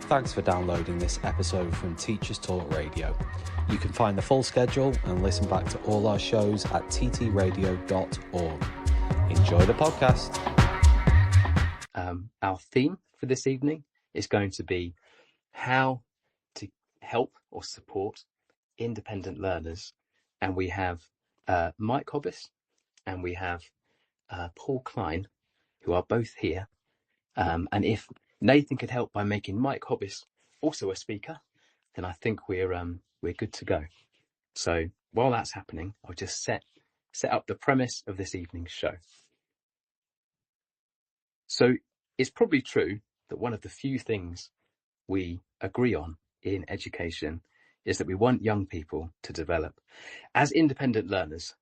Thanks for downloading this episode from Teachers Talk Radio. You can find the full schedule and listen back to all our shows at ttradio.org. Enjoy the podcast. Our theme for this evening is going to be how to help or support independent learners. And we have Mike Hobbiss and we have Paul Cline, who are both here. And if Nathan could help by making Mike Hobbiss also a speaker, then I think we're good to go. So while that's happening, I'll just set up the premise of this evening's show. So it's probably true that one of the few things we agree on in education is that we want young people to develop as independent learners.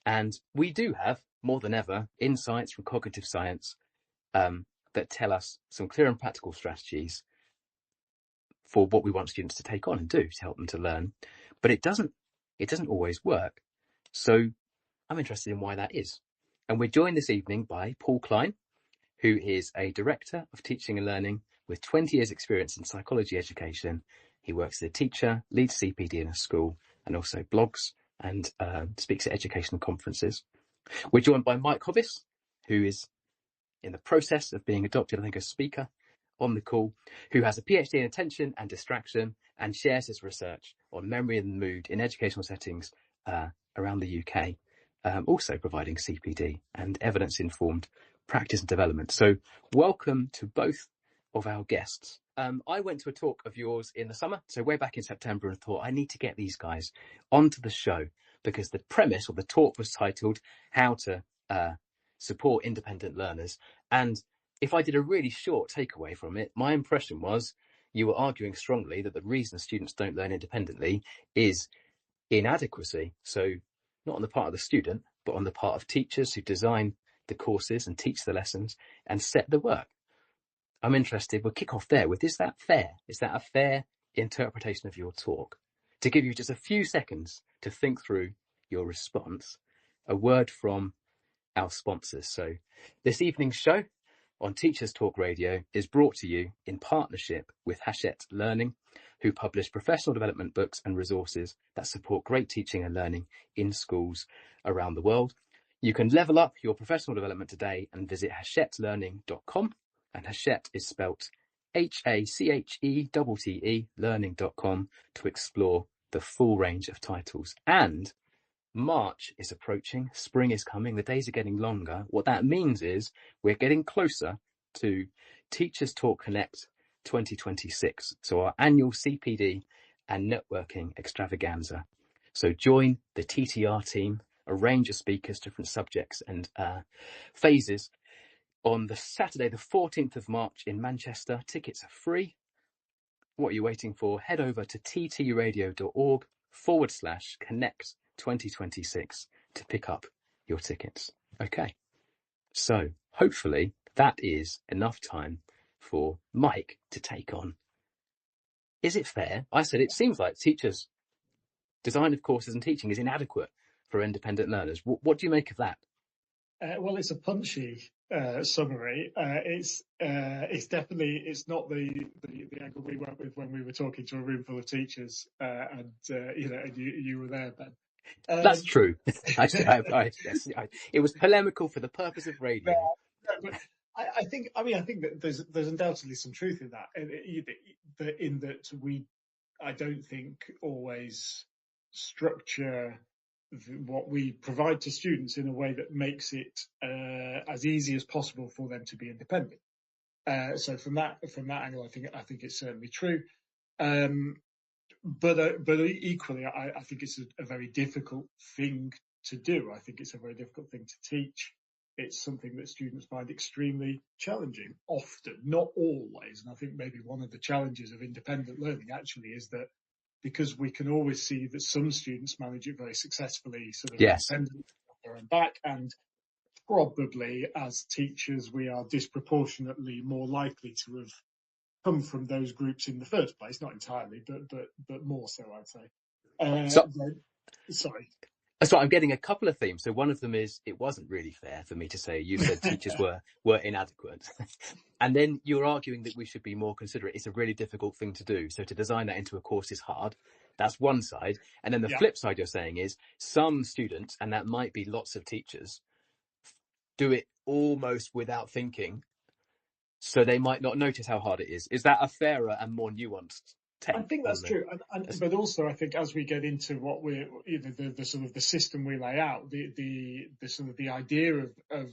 And we do have, more than ever, insights from cognitive science that tell us some clear and practical strategies for what we want students to take on and do to help them to learn. But it doesn't always work. So I'm interested in why that is. And we're joined this evening by Paul Cline, who is a director of teaching and learning with 20 years experience in psychology education. He works as a teacher, leads CPD in a school, and also blogs and speaks at educational conferences. We're joined by Mike Hobbiss, who is in the process of being adopted, I think, as speaker on the call, who has a PhD in attention and distraction and shares his research on memory and mood in educational settings around the UK, also providing CPD and evidence-informed practice and development. So welcome to both of our guests. I went to a talk of yours in the summer, so way back in September, and thought I need to get these guys onto the show because the premise of the talk was titled How to Support Independent Learners. And if I did a really short takeaway from it, my impression was you were arguing strongly that the reason students don't learn independently is inadequacy. So not on the part of the student, but on the part of teachers who design the courses and teach the lessons and set the work. I'm interested, we'll kick off there with, is that fair? Is that a fair interpretation of your talk? To give you just a few seconds to think through your response, a word from our sponsors. So this evening's show on Teachers Talk Radio is brought to you in partnership with Hachette Learning, who publish professional development books and resources that support great teaching and learning in schools around the world. You can level up your professional development today and visit hachetteLearning.com. And Hachette is spelt HACHETTE learning.com to explore the full range of titles. And March is approaching, spring is coming, the days are getting longer. What that means is we're getting closer to Teachers Talk Connect 2026, so our annual CPD and networking extravaganza. So join the TTR team, a range of speakers, different subjects and phases, on the Saturday, the 14th of March in Manchester. Tickets are free. What are you waiting for? Head over to ttradio.org/connect 2026 to pick up your tickets. Okay, so hopefully that is enough time for Mike to take on. Is it fair? I said it seems like teachers' design of courses and teaching is inadequate for independent learners. What do you make of that? Well, it's a punchy summary. It's definitely, it's not the angle we went with when we were talking to a room full of teachers, and you were there, Ben. That's true. It was polemical for the purpose of radio. But I think that there's undoubtedly some truth in that, in that I don't think always structure what we provide to students in a way that makes it as easy as possible for them to be independent. So from that angle, I think it's certainly true. But equally, I think it's a very difficult thing to do. I think it's a very difficult thing to teach. It's something that students find extremely challenging, often, not always. And I think maybe one of the challenges of independent learning actually is that because we can always see that some students manage it very successfully, sort of independently off their own back, and probably as teachers we are disproportionately more likely to have come from those groups in the first place. Not entirely, but more so, I'd say. Sorry. So I'm getting a couple of themes. So one of them is, it wasn't really fair for me to say you said teachers were inadequate. And then you're arguing that we should be more considerate. It's a really difficult thing to do. So to design that into a course is hard. That's one side. And then the flip side you're saying is some students, and that might be lots of teachers, do it almost without thinking. So they might not notice how hard it is. Is that a fairer and more nuanced take? I think that's true, but also I think as we get into what we're, the sort of the system we lay out, the sort of the idea of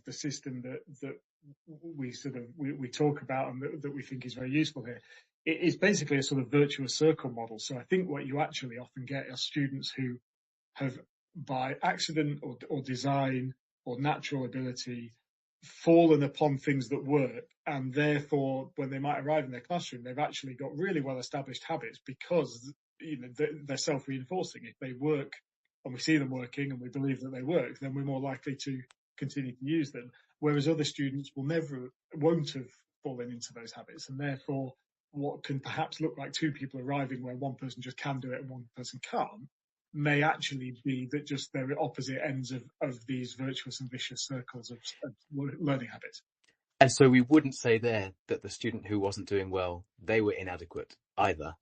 the system that we talk about and that we think is very useful here, it is basically a sort of virtuous circle model. So I think what you actually often get are students who have, by accident or design or natural ability, fallen upon things that work, and therefore when they might arrive in their classroom they've actually got really well established habits because they're self-reinforcing. If they work and we see them working and we believe that they work, then we're more likely to continue to use them, whereas other students won't have fallen into those habits, and therefore what can perhaps look like two people arriving where one person just can do it and one person can't may actually be that just they're at opposite ends of these virtuous and vicious circles of learning habits. And so we wouldn't say there that the student who wasn't doing well, they were inadequate either.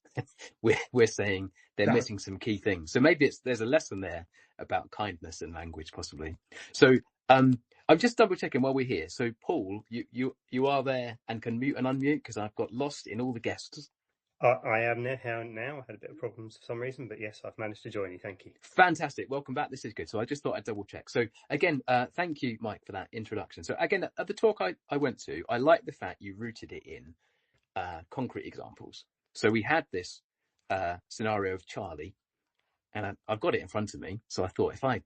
We're saying they're missing some key things. So maybe there's a lesson there about kindness and language, possibly. So I'm just double checking while we're here. So Paul, you are there and can mute and unmute, because I've got lost in all the guests. I am now. I had a bit of problems for some reason, but yes, I've managed to join you. Thank you. Fantastic. Welcome back. This is good. So I just thought I'd double check. So again, thank you, Mike, for that introduction. So again, at the talk I went to, I like the fact you rooted it in concrete examples. So we had this scenario of Charlie, and I've got it in front of me. So I thought if I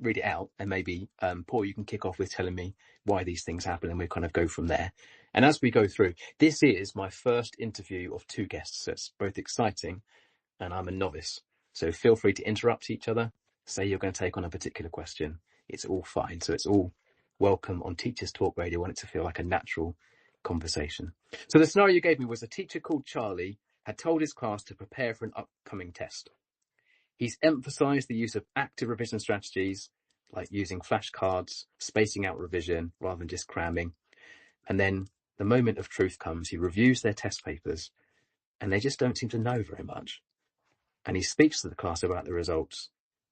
read it out, and maybe Paul, you can kick off with telling me why these things happen, and we kind of go from there. And as we go through, this is my first interview of two guests, so it's both exciting and I'm a novice. So feel free to interrupt each other, say you're going to take on a particular question. It's all fine. So it's all welcome on Teachers Talk Radio. I want it to feel like a natural conversation. So the scenario you gave me was a teacher called Charlie had told his class to prepare for an upcoming test. He's emphasised the use of active revision strategies, like using flashcards, spacing out revision rather than just cramming. And then the moment of truth comes, he reviews their test papers and they just don't seem to know very much. And he speaks to the class about the results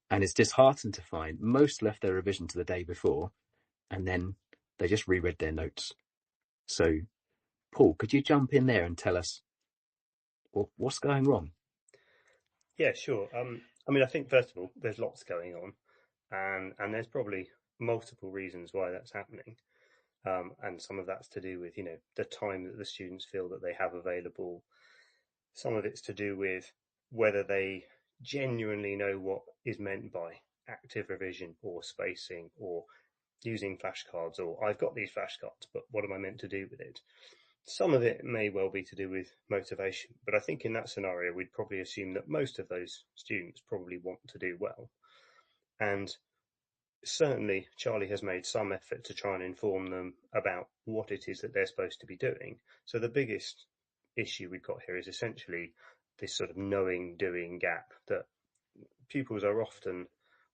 and is disheartened to find most left their revision to the day before and then they just reread their notes. So, Paul, could you jump in there and tell us what's going wrong? Yeah, sure. I think first of all, there's lots going on, and there's probably multiple reasons why that's happening. And some of that's to do with, the time that the students feel that they have available. Some of it's to do with whether they genuinely know what is meant by active revision or spacing or using flashcards, or I've got these flashcards, but what am I meant to do with it? Some of it may well be to do with motivation, but I think in that scenario, we'd probably assume that most of those students probably want to do well. And certainly Charlie has made some effort to try and inform them about what it is that they're supposed to be doing. So the biggest issue we've got here is essentially this sort of knowing-doing gap, that pupils are often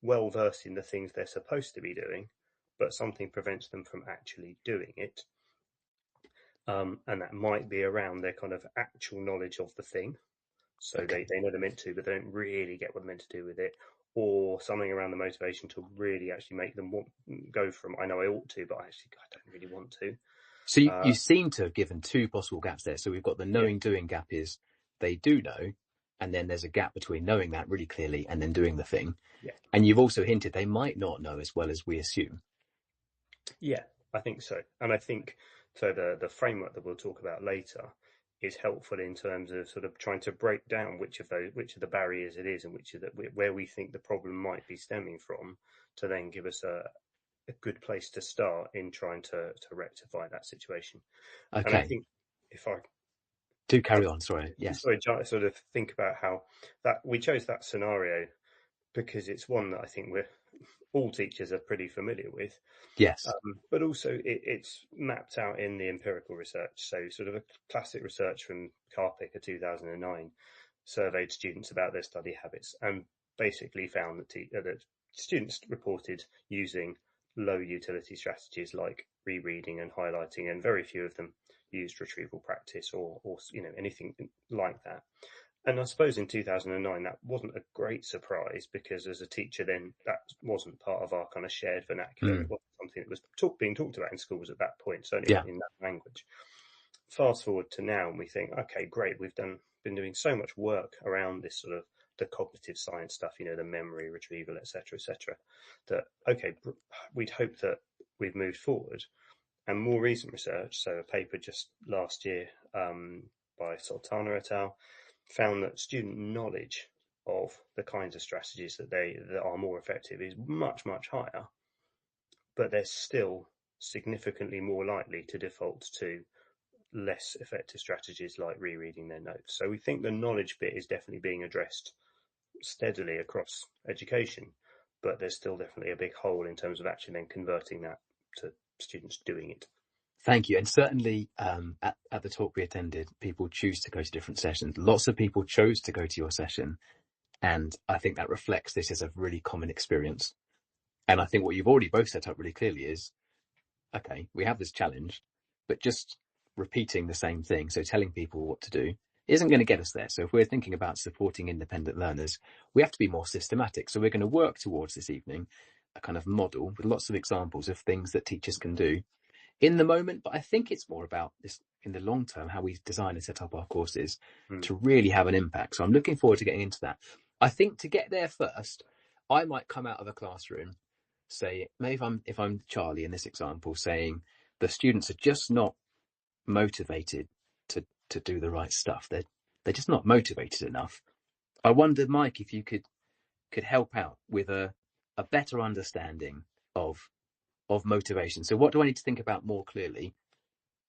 well versed in the things they're supposed to be doing, but something prevents them from actually doing it. And that might be around their kind of actual knowledge of the thing. So they know they're meant to, but they don't really get what they're meant to do with it. Or something around the motivation to really actually make them go from, I know I ought to, but I don't really want to. So you seem to have given two possible gaps there. So we've got the knowing-doing gap is they do know, and then there's a gap between knowing that really clearly and then doing the thing. Yeah. And you've also hinted they might not know as well as we assume. Yeah, I think so. And I think so the framework that we'll talk about later is helpful in terms of sort of trying to break down which of the barriers it is and where we think the problem might be stemming from, to then give us a good place to start in trying to rectify that situation. Okay. And I think if I do carry on, sorry. Yes. Sorry, sort of think about how that we chose that scenario because it's one that I think all teachers are pretty familiar with. Yes. But also it's mapped out in the empirical research. So sort of a classic research from Carpicker 2009 surveyed students about their study habits and basically found that students reported using low utility strategies like rereading and highlighting, and very few of them used retrieval practice or anything like that. And I suppose in 2009 that wasn't a great surprise, because as a teacher then that wasn't part of our kind of shared vernacular. It wasn't something that was being talked about in schools at that point, certainly not in that language. Fast forward to now, and we think, okay, great, we've been doing so much work around this sort of the cognitive science stuff, the memory, retrieval, etc., that, okay, we'd hope that we've moved forward. And more recent research, so a paper just last year by Sultana et al., found that student knowledge of the kinds of strategies that are more effective is much, much higher, but they're still significantly more likely to default to less effective strategies like rereading their notes. So we think the knowledge bit is definitely being addressed steadily across education, but there's still definitely a big hole in terms of actually then converting that to students doing it. Thank you. And certainly at the talk we attended, people choose to go to different sessions. Lots of people chose to go to your session. And I think that reflects this as a really common experience. And I think what you've already both set up really clearly is, okay, we have this challenge, but just repeating the same thing, so telling people what to do, isn't going to get us there. So if we're thinking about supporting independent learners, we have to be more systematic. So we're going to work towards this evening a kind of model with lots of examples of things that teachers can do in the moment. But I think it's more about this in the long term, how we design and set up our courses to really have an impact. So I'm looking forward to getting into that. I think to get there first, I might come out of a classroom, say, maybe if I'm Charlie in this example, saying the students are just not motivated to do the right stuff. They're just not motivated enough. I wondered, Mike, if you could help out with a better understanding of motivation. So what do I need to think about more clearly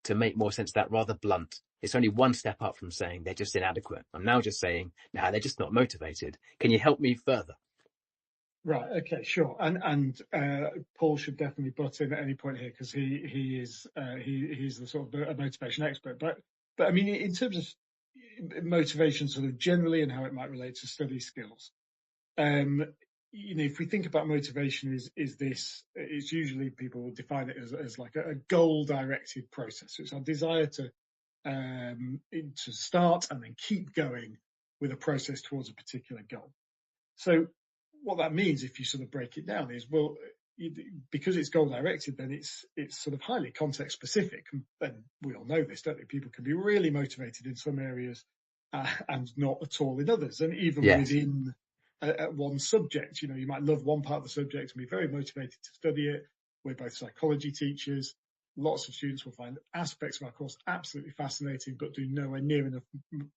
to make more sense of that rather blunt? It's only one step up from saying they're just inadequate. I'm now just saying, nah, they're just not motivated. Can you help me further? Right. Okay. Sure. And Paul should definitely butt in at any point here, because he's the sort of a motivation expert. But I mean, in terms of motivation, sort of generally, and how it might relate to study skills, if we think about motivation, is this? It's usually people will define it as like a goal directed process. So it's our desire to start and then keep going with a process towards a particular goal. So what that means, if you sort of break it down, is, well, because it's goal directed, then it's sort of highly context specific. And we all know this, don't we? People can be really motivated in some areas and not at all in others. And even within one subject, you might love one part of the subject and be very motivated to study it. We're both psychology teachers. Lots of students will find aspects of our course absolutely fascinating, but do nowhere near enough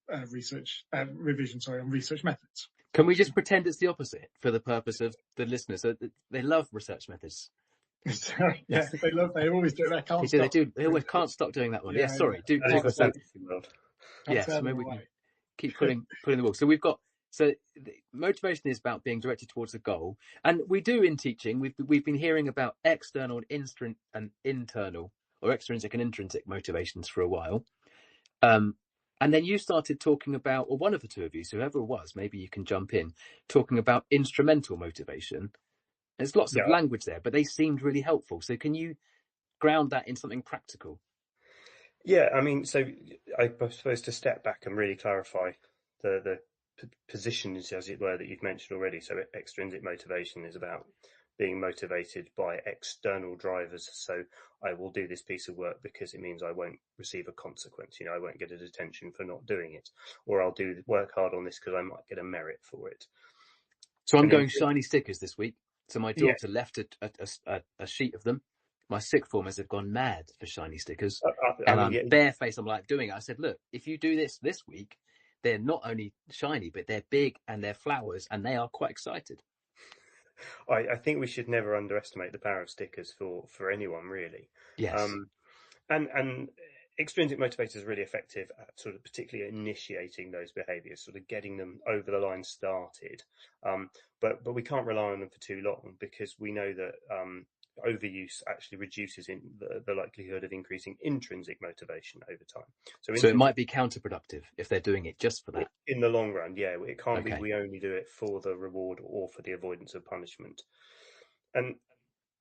revision on research methods. Can we just pretend it's the opposite for the purpose of the listeners? So they love research methods. Sorry, yeah, they always do. They can't stop. They can't stop doing that one. Yeah, sorry. Yeah. Do so. Yes, so maybe we can keep pulling the ball. So motivation is about being directed towards a goal, and we do in teaching. We've been hearing about external and internal, or extrinsic and intrinsic motivations for a while. And then you started talking about, or one of the two of you, so whoever it was, maybe you can jump in, talking about instrumental motivation. There's lots of language there, but they seemed really helpful. So can you ground that in something practical? Yeah, I mean, so I suppose to step back and really clarify the positions, as it were, that you've mentioned already. So extrinsic motivation is about being motivated by external drivers. So I will do this piece of work because it means I won't receive a consequence. I won't get a detention for not doing it, or I'll work hard on this because I might get a merit for it. So I'm going shiny stickers this week. So my daughter left a sheet of them. My sixth formers have gone mad for shiny stickers. I'm barefaced. I'm like doing it. I said, look, if you do this week, they're not only shiny, but they're big and they're flowers and they are quite excited. I think we should never underestimate the power of stickers for anyone, really. Yes. And extrinsic motivators are really effective at sort of particularly initiating those behaviours, sort of getting them over the line started. But we can't rely on them for too long, because we know that overuse actually reduces in the likelihood of increasing intrinsic motivation over time. So it might be counterproductive if they're doing it just for that. In the long run, yeah. It can't be Okay. we only do it for the reward or for the avoidance of punishment. And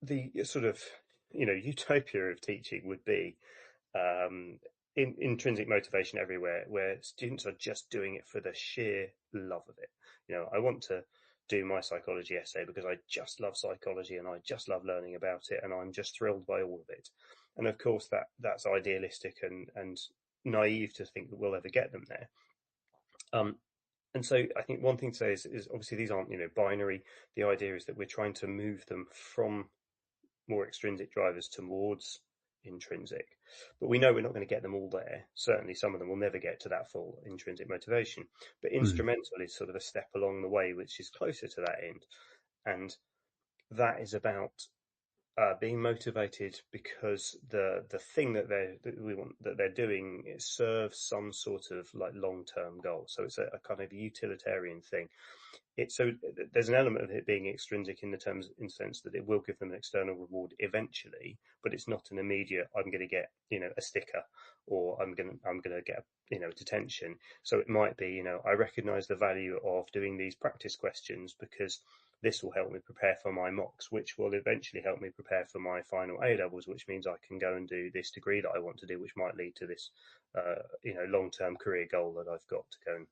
the sort of, utopia of teaching would be intrinsic motivation everywhere, where students are just doing it for the sheer love of it. I want to do my psychology essay because I just love psychology and I just love learning about it, and I'm just thrilled by all of it. And of course that's idealistic and naive to think that we'll ever get them there. And so I think one thing to say is obviously these aren't binary. The idea is that we're trying to move them from more extrinsic drivers towards intrinsic, but we know we're not going to get them all there. Certainly some of them will never get to that full intrinsic motivation, but instrumental is sort of a step along the way which is closer to that end, and that is about being motivated because the thing that they're doing, it serves some sort of like long-term goal. So it's a kind of utilitarian thing. There's an element of it being extrinsic in the sense that it will give them an external reward eventually, but it's not an immediate, I'm going to get, a sticker, or I'm going to get, detention. So it might be, I recognize the value of doing these practice questions because this will help me prepare for my mocks, which will eventually help me prepare for my final A-levels, which means I can go and do this degree that I want to do, which might lead to this, long-term career goal that I've got to go and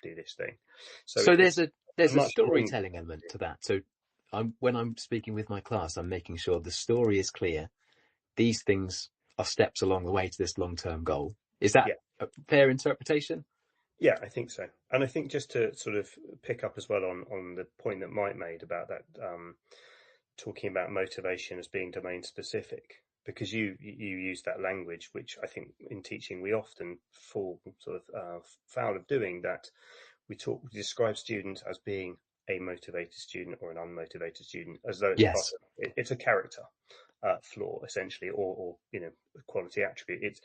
do this thing. So there's a storytelling element to that. So when I'm speaking with my class, I'm making sure the story is clear. These things are steps along the way to this long-term goal. Is that a fair interpretation? Yeah, I think so. And I think just to sort of pick up as well on the point that Mike made about that, talking about motivation as being domain specific, because you use that language, which I think in teaching we often fall sort of foul of doing, that we describe students as being a motivated student or an unmotivated student, as though it's a character flaw essentially, or a quality attribute. It's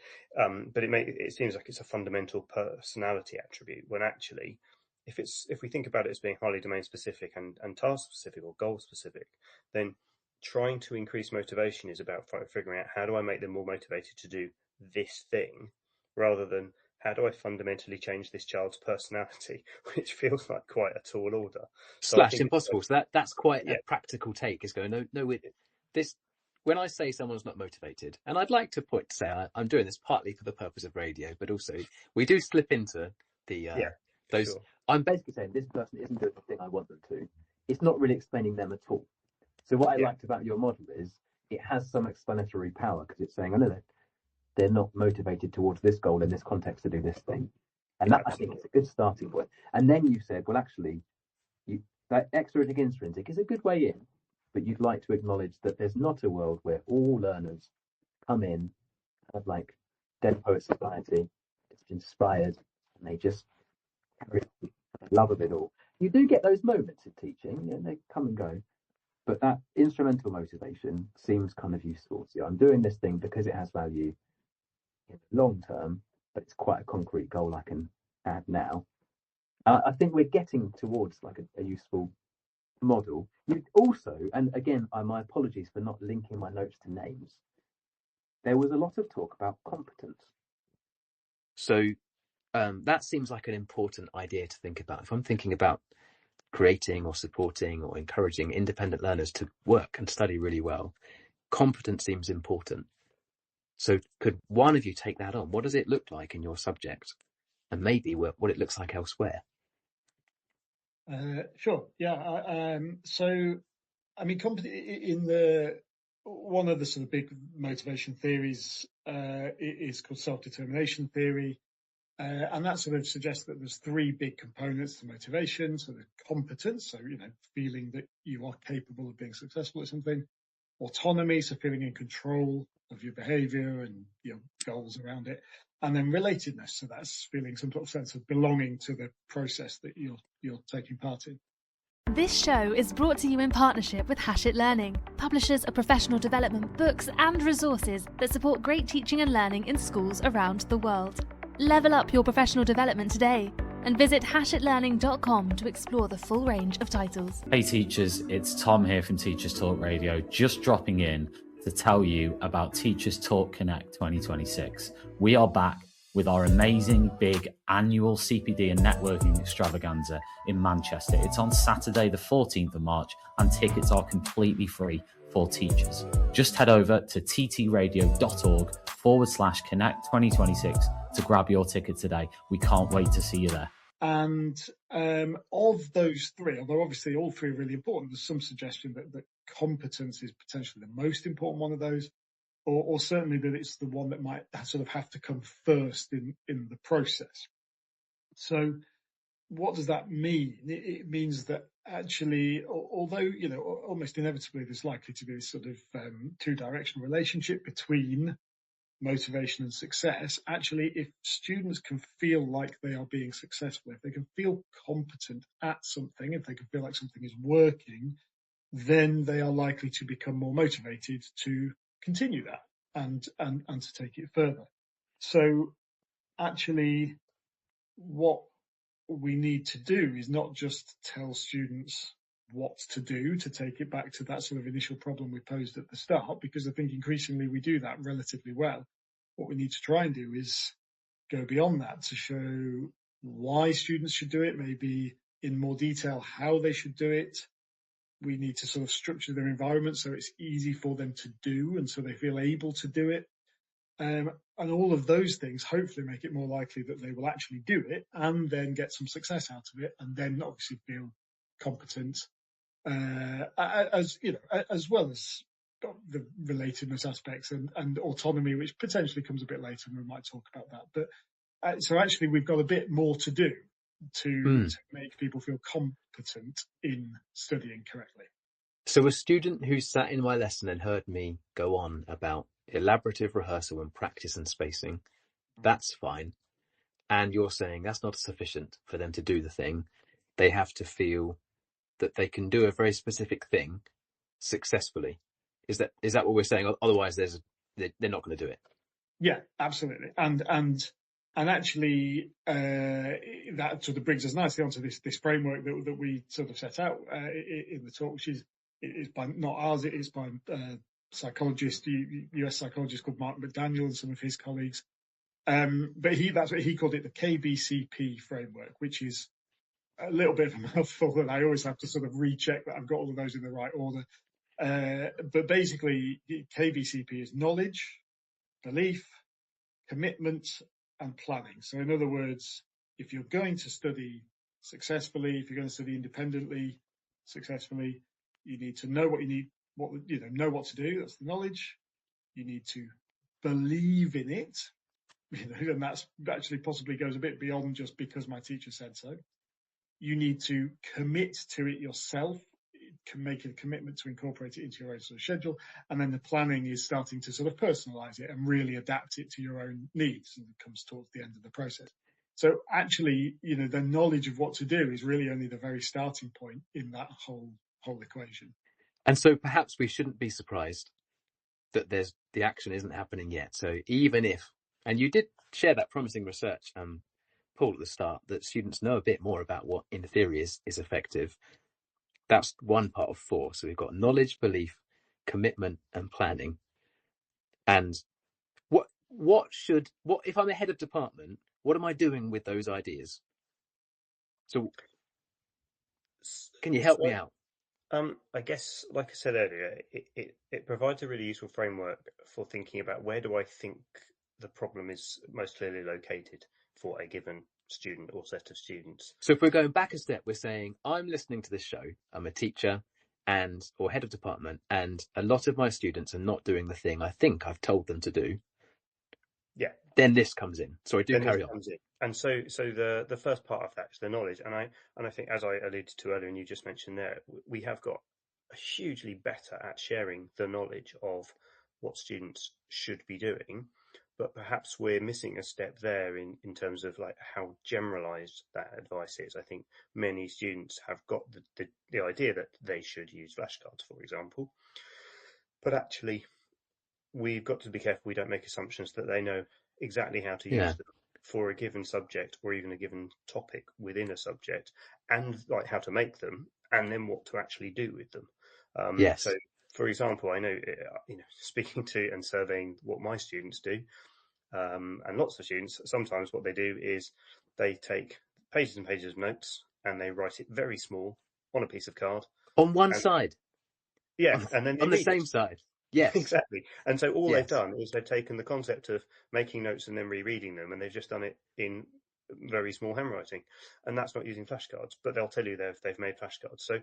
but it seems like it's a fundamental personality attribute, when actually if we think about it as being highly domain specific and task specific or goal specific, then trying to increase motivation is about figuring out how do I make them more motivated to do this thing, rather than how do I fundamentally change this child's personality, which feels like quite a tall order. / impossible. So that's quite a practical take, is going, no, this, when I say someone's not motivated, and I'd like to say I'm doing this partly for the purpose of radio, but also we do slip into the those. Sure. I'm basically saying this person isn't doing the thing I want them to. It's not really explaining them at all. So what I liked about your model is it has some explanatory power, because it's saying, I know that they're not motivated towards this goal in this context to do this thing. And that, I think, is a good starting point. And then you said, well, actually, that extrinsic intrinsic is a good way in, but you'd like to acknowledge that there's not a world where all learners come in, kind of like Dead Poet Society, it's inspired, and they just carry on the love of it all. You do get those moments of teaching, they come and go. But that instrumental motivation seems kind of useful. So I'm doing this thing because it has value in the long term, but it's quite a concrete goal I can add now. I think we're getting towards like a useful model. You also, and again, my apologies for not linking my notes to names, there was a lot of talk about competence. So that seems like an important idea to think about. If I'm thinking about creating or supporting or encouraging independent learners to work and study really well, competence seems important. So could one of you take that on? What does it look like in your subject, and maybe what it looks like elsewhere? Sure. Yeah. So, I mean, one of the sort of big motivation theories is called self-determination theory. And that sort of suggests that there's three big components to motivation. So the competence, so, feeling that you are capable of being successful at something. Autonomy, so feeling in control of your behavior and your goals around it. And then relatedness, so that's feeling some sort of sense of belonging to the process that you're taking part in. This show is brought to you in partnership with Hachette Learning, publishers of professional development books and resources that support great teaching and learning in schools around the world. Level up your professional development today. and visit hashitlearning.com to explore the full range of titles. Hey teachers, it's Tom here from Teachers Talk Radio, just dropping in to tell you about Teachers Talk Connect 2026. We are back with our amazing big annual CPD and networking extravaganza in Manchester. It's on Saturday the 14th of March and tickets are completely free for teachers. Just head over to ttradio.org/Connect 2026 to grab your ticket today. We can't wait to see you there. And of those three, although obviously all three are really important, there's some suggestion that competence is potentially the most important one of those, or certainly that it's the one that might sort of have to come first in the process. So what does that mean? It means that actually, although, you know, almost inevitably there's likely to be this sort of two-directional relationship between motivation and success, actually, if students can feel like they are being successful, if they can feel competent at something, if they can feel like something is working, then they are likely to become more motivated to continue that and to take it further. So actually, what we need to do is not just tell students what to do, to take it back to that sort of initial problem we posed at the start, because I think increasingly we do that relatively well. What we need to try and do is go beyond that to show why students should do it, maybe in more detail how they should do it. We need to sort of structure their environment so it's easy for them to do and so they feel able to do it. And all of those things hopefully make it more likely that they will actually do it and then get some success out of it, and then obviously feel competent, as you know, as well as the relatedness aspects and autonomy, which potentially comes a bit later, and we might talk about that. But so actually, we've got a bit more to do to make people feel competent in studying correctly. So a student who sat in my lesson and heard me go on about elaborative rehearsal and practice and spacing, that's fine. And you're saying that's not sufficient for them to do the thing. They have to feel that they can do a very specific thing successfly. Is that what we're saying? Otherwise, they're not going to do it. Yeah, absolutely. And actually, that sort of brings us nicely onto this framework that we sort of set out in the talk, which is by not ours. It is by psychologist, US psychologist called Mark McDaniel and some of his colleagues. But that's what he called it, the KBCP framework, which is a little bit of a mouthful, and I always have to sort of recheck that I've got all of those in the right order. But basically, KBCP is knowledge, belief, commitment, and planning. So in other words, if you're going to study successfully, if you're going to study independently successfully, you need to know what you need, know what to do. That's the knowledge. You need to believe in it, and that's actually possibly goes a bit beyond just because my teacher said so. You need to commit to it yourself, can make a commitment to incorporate it into your own sort of schedule. And then the planning is starting to sort of personalize it and really adapt it to your own needs, and it comes towards the end of the process. So actually, the knowledge of what to do is really only the very starting point in that whole equation. And so perhaps we shouldn't be surprised that the action isn't happening yet. So even if, and you did share that promising research, Paul, at the start, that students know a bit more about what in theory is effective. That's one part of 4. So we've got knowledge, belief, commitment, and planning. And what if I'm a head of department, what am I doing with those ideas? So can you help me out? I guess, like I said earlier, it provides a really useful framework for thinking about where do I think the problem is most clearly located for a given student or set of students. So if we're going back a step, we're saying, I'm listening to this show, I'm a teacher or head of department, and a lot of my students are not doing the thing I think I've told them to do. Yeah. Then this comes in. Sorry, carry on. And so the first part of that is the knowledge. And I think, as I alluded to earlier, and you just mentioned there, we have got hugely better at sharing the knowledge of what students should be doing. But perhaps we're missing a step there in terms of like how generalized that advice is. I think many students have got the idea that they should use flashcards, for example. But actually, we've got to be careful we don't make assumptions that they know exactly how to use them. for a given subject or even a given topic within a subject, and like how to make them, and then what to actually do with them. Yes. So, for example, I know, speaking to and surveying what my students do, and lots of students, sometimes what they do is they take pages and pages of notes and they write it very small on a piece of card. On one And, side. yeah, and then they On the read same it. side. Yes. Exactly. And so all they've Yes. done is they've taken the concept of making notes and then rereading them, and they've just done it in very small handwriting. And that's not using flashcards, but they'll tell you they've made flashcards. So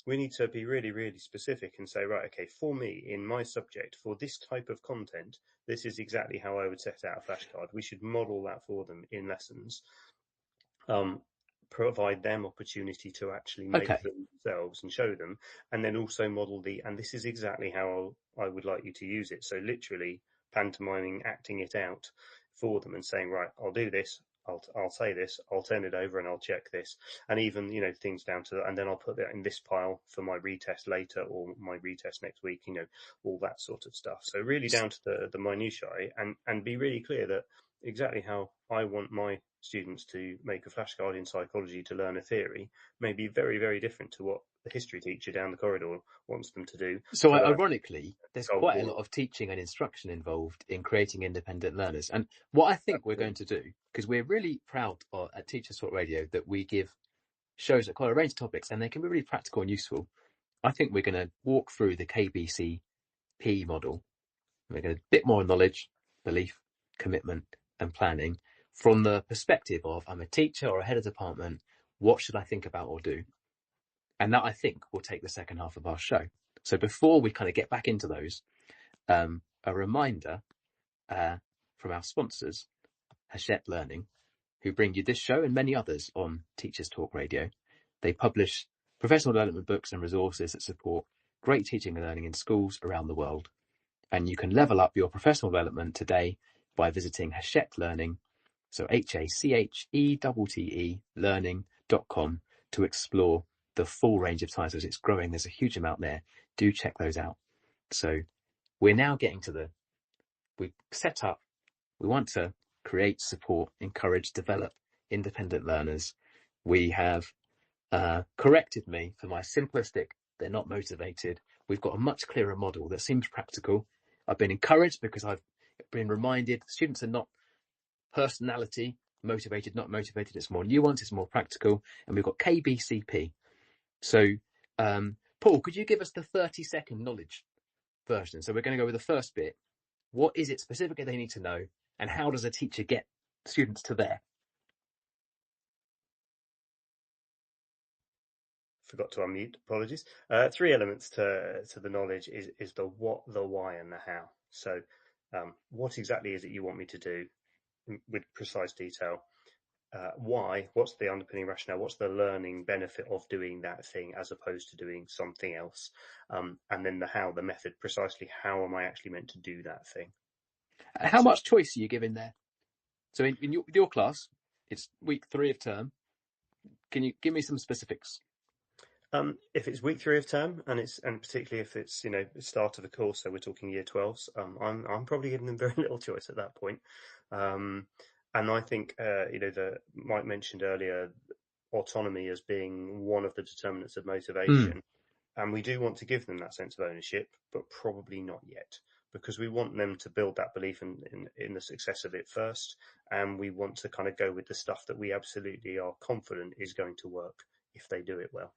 we need to be really, really specific and say, right, okay, for me, in my subject, for this type of content, this is exactly how I would set out a flashcard. We should model that for them in lessons. Provide them opportunity to actually make them themselves and show them, and then also model and this is exactly how I would like you to use it. So literally pantomiming, acting it out for them and saying, right, I'll do this, I'll say this, I'll turn it over and I'll check this, and even, things down to, and then I'll put that in this pile for my retest later or my retest next week, all that sort of stuff. So really down to the minutiae, and be really clear that exactly how I want my students to make a flashcard in psychology to learn a theory may be very, very different to what the history teacher down the corridor wants them to do. So ironically, there's quite a lot of teaching and instruction involved in creating independent learners. And what I think we're going to do, because we're really proud at Teachers Talk Radio that we give shows that cover a range of topics and they can be really practical and useful. I think we're going to walk through the KBCP model. We're going to a bit more knowledge, belief, commitment and planning from the perspective of, I'm a teacher or a head of department, what should I think about or do? And that, I think, will take the second half of our show. So before we kind of get back into those, a reminder from our sponsors, Hachette Learning, who bring you this show and many others on Teachers Talk Radio. They publish professional development books and resources that support great teaching and learning in schools around the world. And you can level up your professional development today by visiting Hachette Learning, so HACHETTE learning.com, to explore the full range of titles. It's growing. There's a huge amount there. Do check those out. So we're now getting to we've set up, we want to create, support, encourage, develop independent learners. We have corrected me for my simplistic, they're not motivated. We've got a much clearer model that seems practical. I've been encouraged because I've been reminded students are not personality motivated, not motivated. It's more nuanced, it's more practical. And we've got KBCP. So, Paul, could you give us the 30-second knowledge version? So we're going to go with the first bit. What is it specifically they need to know? And how does a teacher get students to there? Forgot to unmute, apologies. 3 elements to the knowledge is the what, the why, and the how. So what exactly is it you want me to do with precise detail? Why? What's the underpinning rationale? What's the learning benefit of doing that thing as opposed to doing something else? And then the how, the method, precisely how am I actually meant to do that thing? How much choice are you giving there? So in your class, it's week 3 of term. Can you give me some specifics? If it's week 3 of term, and particularly if it's the start of a course, so we're talking year 12s, I'm probably giving them very little choice at that point. And I think Mike mentioned earlier autonomy as being one of the determinants of motivation, and we do want to give them that sense of ownership, but probably not yet, because we want them to build that belief in the success of it first, and we want to kind of go with the stuff that we absolutely are confident is going to work if they do it well.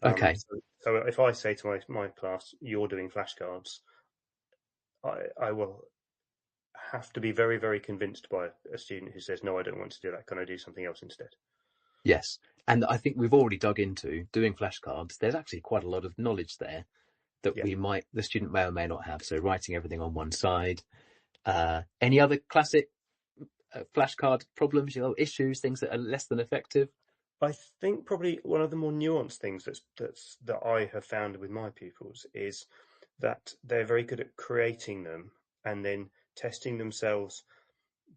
Okay. So if I say to my class, you're doing flashcards, I will have to be very, very convinced by a student who says, no, I don't want to do that. Can I do something else instead? Yes. And I think we've already dug into doing flashcards. There's actually quite a lot of knowledge there that the student may or may not have. So writing everything on one side. Any other classic flashcard problems, issues, things that are less than effective? I think probably one of the more nuanced things that I have found with my pupils is that they're very good at creating them and then testing themselves,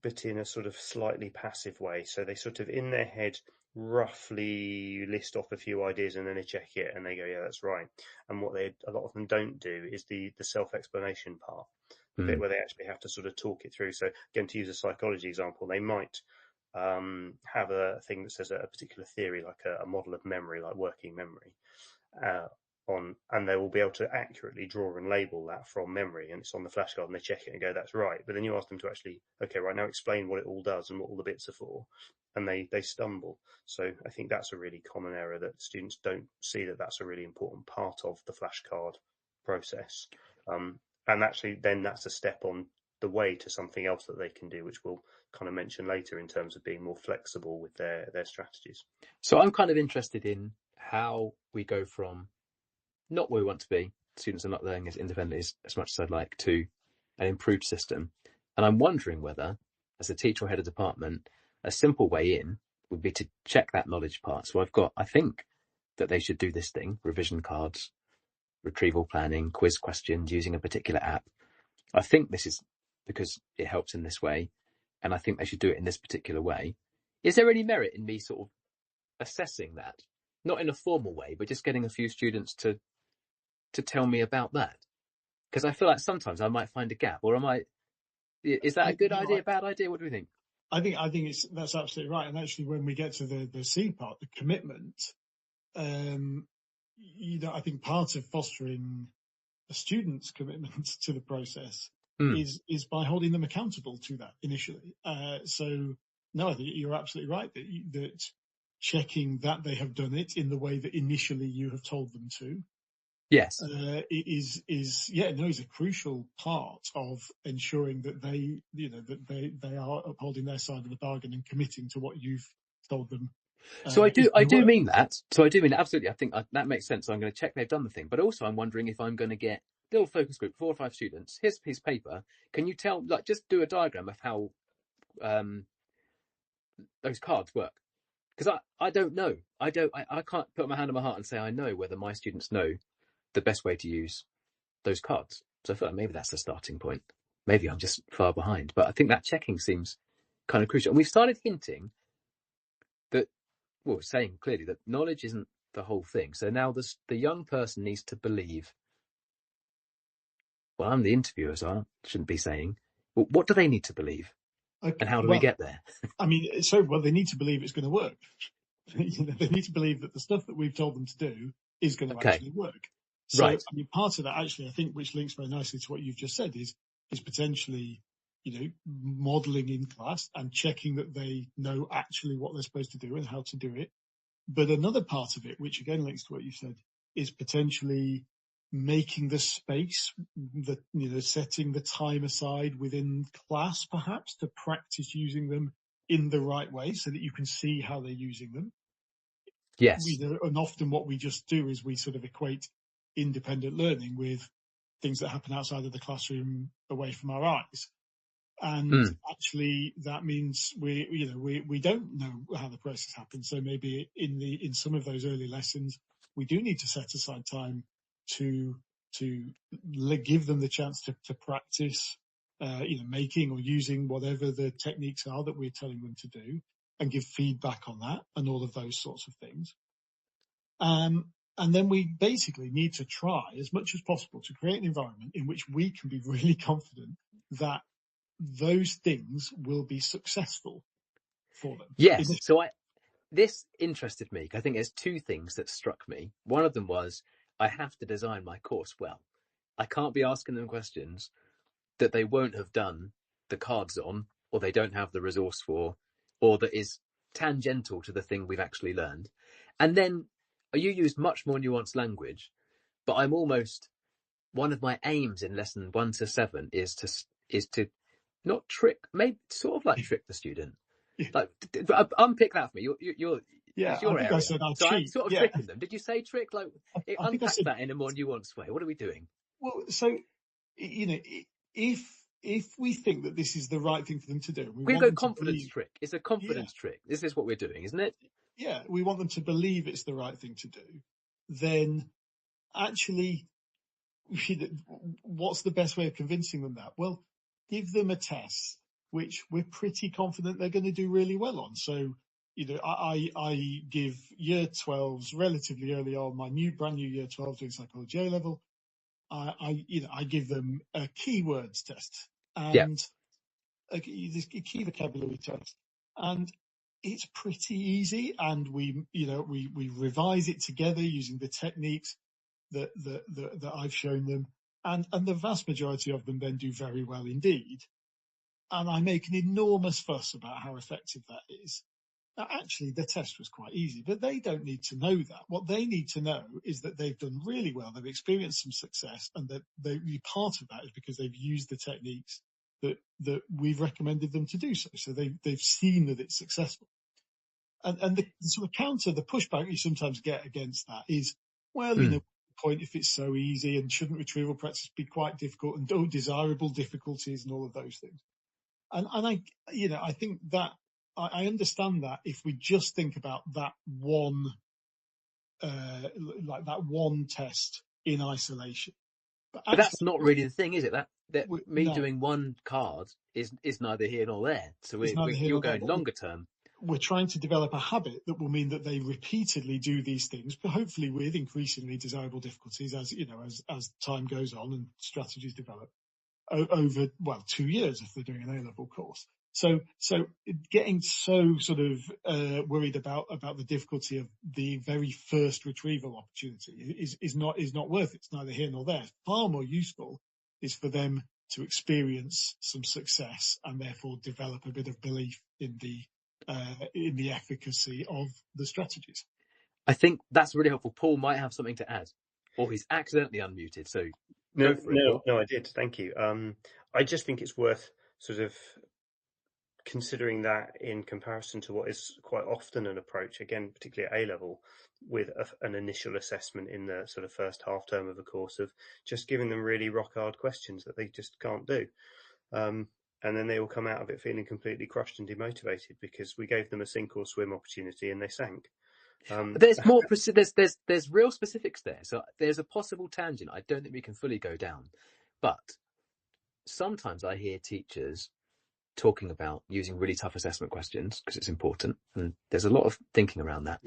but in a sort of slightly passive way. So they sort of in their head roughly list off a few ideas and then they check it and they go, yeah, that's right. And what a lot of them don't do is the self-explanation part, the bit where they actually have to sort of talk it through. So again, to use a psychology example, they might have a thing that says a particular theory, like a model of memory, like working memory, and they will be able to accurately draw and label that from memory, and it's on the flashcard, and they check it and go, that's right. But then you ask them to actually, okay, right now explain what it all does and what all the bits are for, and they stumble. So I think that's a really common error, that students don't see that that's a really important part of the flashcard process. And actually then that's a step on the way to something else that they can do, which we'll kind of mention later, in terms of being more flexible with their strategies. So I'm kind of interested in how we go from not where we want to be, students are not learning as independently as much as I'd like, to an improved system. And I'm wondering whether, as a teacher or head of department, a simple way in would be to check that knowledge part. So I think that they should do this thing: revision cards, retrieval planning, quiz questions using a particular app. I think this is because it helps in this way, and I think they should do it in this particular way. Is there any merit in me sort of assessing that? Not in a formal way, but just getting a few students to tell me about that, because I feel like sometimes I might find a gap, or is that a good idea, bad idea? What do we think? I think that's absolutely right. And actually, when we get to the C part, the commitment, I think part of fostering a student's commitment to the process is by holding them accountable to that initially. So no, I think you're absolutely right that checking that they have done it in the way that initially you have told them to, yes, is a crucial part of ensuring that they are upholding their side of the bargain and committing to what you've told them. So I do mean that. So I do mean absolutely. I think that makes sense. So I'm going to check they've done the thing, but also I'm wondering if I'm going to get a little focus group, 4 or 5 students. Here's a piece of paper. Can you tell, like, just do a diagram of how those cards work? Because I don't know. I can't put my hand on my heart and say I know whether my students know the best way to use those cards. So I feel like maybe that's the starting point. Maybe I'm just far behind, but I think that checking seems kind of crucial. And we've started hinting that, well, saying clearly that knowledge isn't the whole thing. So now the young person needs to believe. Well, I'm the interviewer, so I shouldn't be saying. Well, what do they need to believe? Okay, and how do we get there? I mean, they need to believe it's going to work. They need to believe that the stuff that we've told them to do is going to actually work. So, right. I mean, part of that, actually, I think, which links very nicely to what you've just said, is potentially, modelling in class and checking that they know actually what they're supposed to do and how to do it. But another part of it, which again links to what you said, is potentially making the space, setting the time aside within class, perhaps, to practice using them in the right way so that you can see how they're using them. Yes. And often what we just do is we sort of equate independent learning with things that happen outside of the classroom, away from our eyes. And actually that means we don't know how the process happens. So maybe in some of those early lessons, we do need to set aside time to give them the chance to practice, making or using whatever the techniques are that we're telling them to do, and give feedback on that and all of those sorts of things. And then we basically need to try as much as possible to create an environment in which we can be really confident that those things will be successful for them. Yes. So this interested me because I think there's 2 things that struck me. One of them was I have to design my course well. I can't be asking them questions that they won't have done the cards on, or they don't have the resource for, or that is tangential to the thing we've actually learned. And then you used much more nuanced language, but I'm almost, one of my aims in lesson 1 to 7 is to not trick, maybe sort of like trick the student. Like, unpick that for me. It's your area. I said I'll so cheat. I'm sort of tricking them. Did you say trick? Like, unpack that in a more nuanced way. What are we doing? Well, so, if we think that this is the right thing for them to do, we go confidence trick. It's a confidence trick. This is what we're doing, isn't it? Yeah, we want them to believe it's the right thing to do. Then, actually, what's the best way of convincing them that? Well, give them a test which we're pretty confident they're going to do really well on. So, I give year 12s relatively early on, my brand new year 12 doing psychology A level. I give them a keywords test and a key vocabulary test. And it's pretty easy, and we revise it together using the techniques that I've shown them, and the vast majority of them then do very well indeed. And I make an enormous fuss about how effective that is. Now, actually, the test was quite easy, but they don't need to know that. What they need to know is that they've done really well, they've experienced some success, and that part of that is because they've used the techniques that we've recommended them to do so. So they've seen that it's successful. And the sort of counter, the pushback you sometimes get against that is, well, point if it's so easy, and shouldn't retrieval practice be quite difficult, and desirable difficulties and all of those things. And I think that I understand that if we just think about that one, like that one test in isolation. But that's not really the thing, is it? That no. doing one card is neither here nor there. So you're going longer term. We're trying to develop a habit that will mean that they repeatedly do these things, but hopefully with increasingly desirable difficulties as time goes on and strategies develop over 2 years if they're doing an A-level course. So getting so sort of worried about the difficulty of the very first retrieval opportunity is not worth it. It's neither here nor there. Far more useful is for them to experience some success and therefore develop a bit of belief in the efficacy of the strategies. I think that's really helpful. Paul might have something to add, or he's accidentally unmuted. So no, I did. Thank you. I just think it's worth sort of considering that in comparison to what is quite often an approach, again, particularly at A-level, with an initial assessment in the sort of first half term of a course, of just giving them really rock hard questions that they just can't do. And then they will come out of it feeling completely crushed and demotivated because we gave them a sink or swim opportunity and they sank. There's more. There's real specifics there. So there's a possible tangent I don't think we can fully go down, but sometimes I hear teachers talking about using really tough assessment questions because it's important, and there's a lot of thinking around that.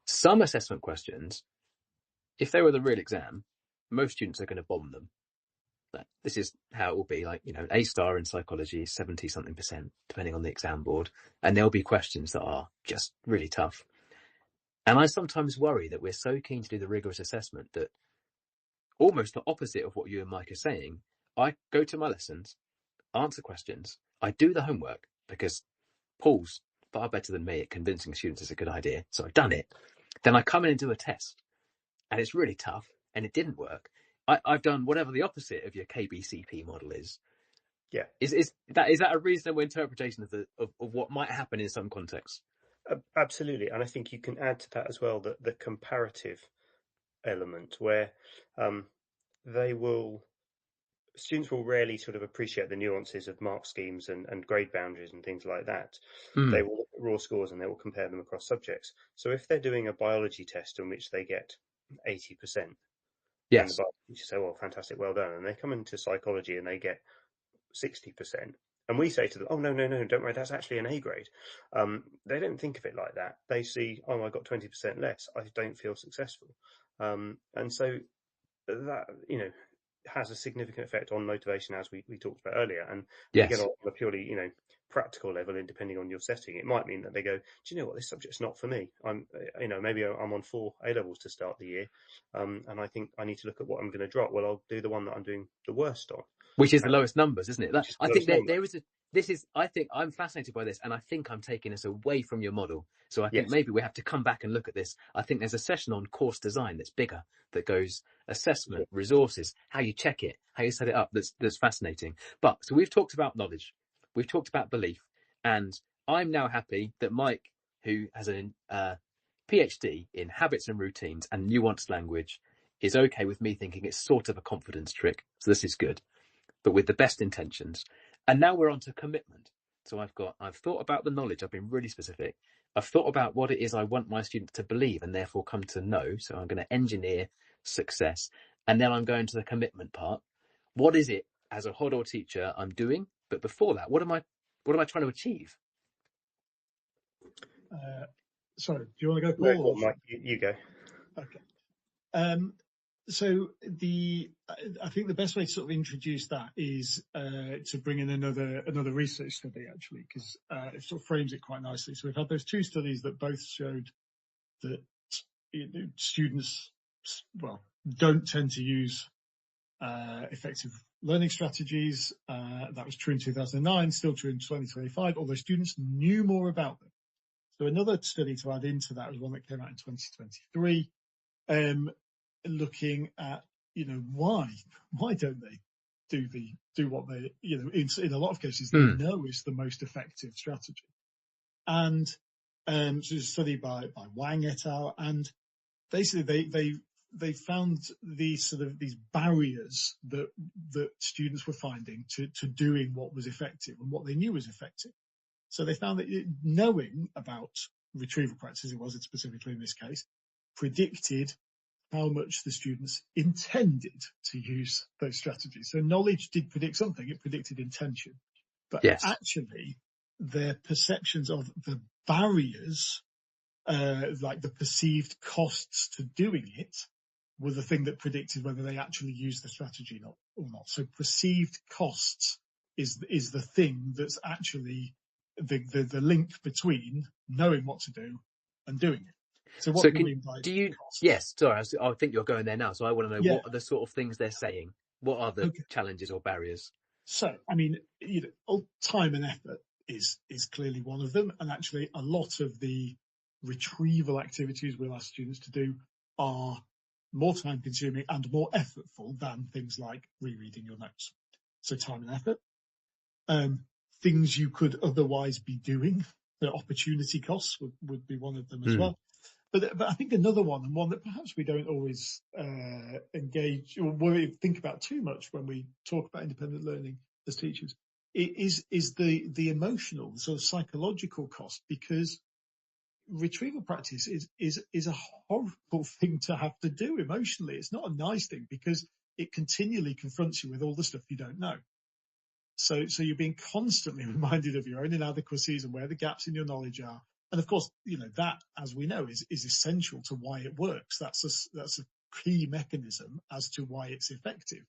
Some assessment questions, if they were the real exam, most students are going to bomb them. This is how it will be. Like, an A-star in psychology is 70-something%, depending on the exam board. And there'll be questions that are just really tough. And I sometimes worry that we're so keen to do the rigorous assessment that almost the opposite of what you and Mike are saying, I go to my lessons, answer questions, I do the homework because Paul's far better than me at convincing students it's a good idea. So I've done it. Then I come in and do a test and it's really tough and it didn't work. I've done whatever the opposite of your KBCP model is. Yeah. Is that a reasonable interpretation of what might happen in some contexts? Absolutely. And I think you can add to that as well the comparative element where students will rarely sort of appreciate the nuances of mark schemes and grade boundaries and things like that. They will look at raw scores and they will compare them across subjects. So if they're doing a biology test in which they get 80%, yes, and you say, well, fantastic, well done. And they come into psychology and they get 60%. And we say to them, oh, no, don't worry, that's actually an A grade. They don't think of it like that. They see, oh, I got 20% less. I don't feel successful. And so that, has a significant effect on motivation, as we talked about earlier. And yes. Again, on a purely, practical level, and depending on your setting, it might mean that they go, do you know what, this subject's not for me. Maybe I'm on 4 A-levels to start the year. And I think I need to look at what I'm going to drop. Well, I'll do the one that I'm doing the worst on. Which is the lowest numbers, isn't it? I think I'm fascinated by this, and I think I'm taking us away from your model. So I think maybe we have to come back and look at this. I think there's a session on course design that's bigger, that goes assessment, resources, how you check it, how you set it up. That's fascinating. But so we've talked about knowledge, we've talked about belief, and I'm now happy that Mike, who has a PhD in habits and routines and nuanced language, is okay with me thinking it's sort of a confidence trick. So this is good, but with the best intentions. And now we're on to commitment. So I've thought about the knowledge. I've been really specific. I've thought about what it is I want my students to believe and therefore come to know. So I'm going to engineer success. And then I'm going to the commitment part. What is it as a Hobbiss teacher I'm doing? But before that, what am I trying to achieve? Sorry, do you want to go, Paul? No, Mike, you go. Okay. So I think the best way to sort of introduce that is to bring in another research study, actually, because it sort of frames it quite nicely. So we've had those two studies that both showed that students, well, don't tend to use effective learning strategies. That was true in 2009, still true in 2025, although students knew more about them. So another study to add into that was one that came out in 2023, looking at, why don't they do what they, in a lot of cases, they know is the most effective strategy. And so it's a study by Wang et al. And basically they found these barriers that students were finding to doing what was effective and what they knew was effective. So they found that knowing about retrieval practices, it wasn't specifically in this case, predicted how much the students intended to use those strategies. So knowledge did predict something, it predicted intention. But actually, their perceptions of the barriers, like the perceived costs to doing it, were the thing that predicted whether they actually used the strategy or not. So perceived costs is the thing that's actually the link between knowing what to do and doing it. So what do you mean by costs? Yes, sorry, I think you're going there now. So I want to know what are the sort of things they're saying? What are the challenges or barriers? So, I mean, time and effort is clearly one of them. And actually a lot of the retrieval activities we'll ask students to do are more time consuming and more effortful than things like rereading your notes. So time and effort, things you could otherwise be doing, the opportunity costs would be one of them as well. But I think another one, and one that perhaps we don't always engage or think about too much when we talk about independent learning as teachers, is the emotional, the sort of psychological cost, because retrieval practice is a horrible thing to have to do emotionally. It's not a nice thing because it continually confronts you with all the stuff you don't know. So you're being constantly reminded of your own inadequacies and where the gaps in your knowledge are. And of course, that, as we know, is essential to why it works. That's a key mechanism as to why it's effective.